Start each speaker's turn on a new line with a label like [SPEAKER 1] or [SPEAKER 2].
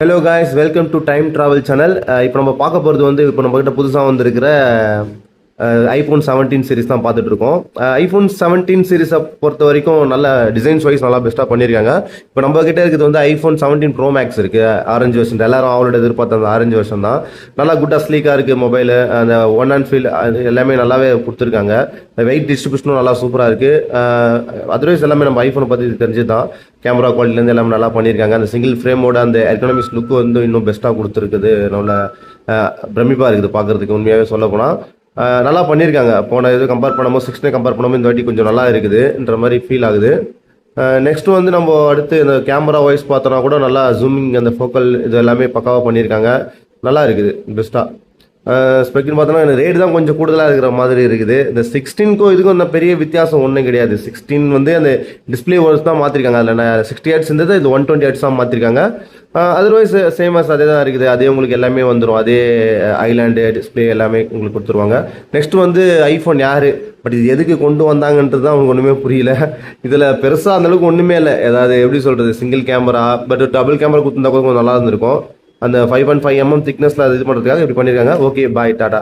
[SPEAKER 1] Hello guys, welcome to time travel channel. இப்போ நம்ம பார்க்க போகிறது வந்து இப்போ நம்மக்கிட்ட புதுசாக வந்திருக்கிற ஐஃபோன் 17 சீரிஸ் தான் பார்த்துட்டு இருக்கோம். ஐஃபோன் 17 சீரிஸை பொறுத்த வரைக்கும் நல்ல டிசைன்ஸ் வைஸ் நல்லா பெஸ்ட்டாக பண்ணியிருக்காங்க. இப்போ நம்ம கிட்ட இருக்கிறது வந்து ஐஃபோன் 17 ப்ரோ மேக்ஸ் இருக்குது, ஆரஞ்சு வெர்ஷன். எல்லாரும் அவளோட எதிர்பார்த்த அந்த ஆரஞ்சு வெர்ஷன் தான். நல்லா குட்டாக ஸ்லீக்காக இருக்குது மொபைலு. அந்த ஒன் அண்ட் ஃபீல் எல்லாமே நல்லாவே கொடுத்துருக்காங்க. வெயிட் டிஸ்ட்ரிபியூஷனும் நல்லா சூப்பராக இருக்குது. அதர்வைஸ் எல்லாமே நம்ம ஐஃபோனை பற்றி தெரிஞ்சு தான். கேமரா குவாலிட்டிலேருந்து எல்லாமே நல்லா பண்ணியிருக்காங்க. அந்த சிங்கிள் ஃப்ரேமோட அந்த எக்கனாமிக்ஸ் லுக்கு வந்து இன்னும் பெஸ்ட்டாக கொடுத்துருக்குது. நல்ல பிரமிப்பாக இருக்குது பார்க்குறதுக்கு. உண்மையாகவே சொல்ல போனால் நல்லா பண்ணியிருக்காங்க. போன இது கம்பேர் பண்ணும்போது 16 கம்பேர் பண்ணும்போது இந்த வாட்டி கொஞ்சம் நல்லா இருக்குதுன்ற மாதிரி ஃபீல் ஆகுது. நெக்ஸ்ட்டு வந்து நம்ம அடுத்து இந்த கேமரா வாய்ஸ் பார்த்தோன்னா கூட நல்லா ஜூமிங், அந்த ஃபோக்கல் இது எல்லாமே பக்காவாக பண்ணியிருக்காங்க. நல்லா இருக்குது பெஸ்ட்டாக. ஸ்பெக்னு பார்த்தோன்னா எனக்கு ரேட் தான் கொஞ்சம் கூடுதலாக இருக்கிற மாதிரி இருக்குது. இந்த 16க்கும் இதுக்கும் இந்த பெரிய வித்தியாசம் ஒன்றும் கிடையாது. 16 வந்து அந்த டிஸ்பிளே வேர்ஸ் தான் மாற்றிருக்காங்க. அதில் 60 ஹெர்ட்ஸ் இருந்தது, இது 120 ஹெர்ட்ஸ் தான் மாற்றிருக்காங்க. அதர்வைஸ் சேமஸ் அதே தான் இருக்குது. அதே உங்களுக்கு எல்லாமே வந்துடும். அதே ஐலாண்டு டிஸ்பிளே எல்லாமே உங்களுக்கு கொடுத்துருவாங்க. நெக்ஸ்ட் வந்து ஐஃபோன் யார், பட் இது எதுக்கு கொண்டு வந்தாங்கன்றது தான் உங்களுக்கு ஒன்றுமே புரியல. இதில் பெருசாக அந்தளவுக்கு ஒன்றுமே இல்லை. ஏதாவது எப்படி சொல்கிறது, single camera, but double camera கொடுத்துருந்தா கூட கொஞ்சம் நல்லா இருந்திருக்கும். அந்த 5.5 mm திக்னஸில் இது பண்ணுறதுக்காக இப்படி பண்ணியிருக்காங்க. ஓகே, பாய், டாடா.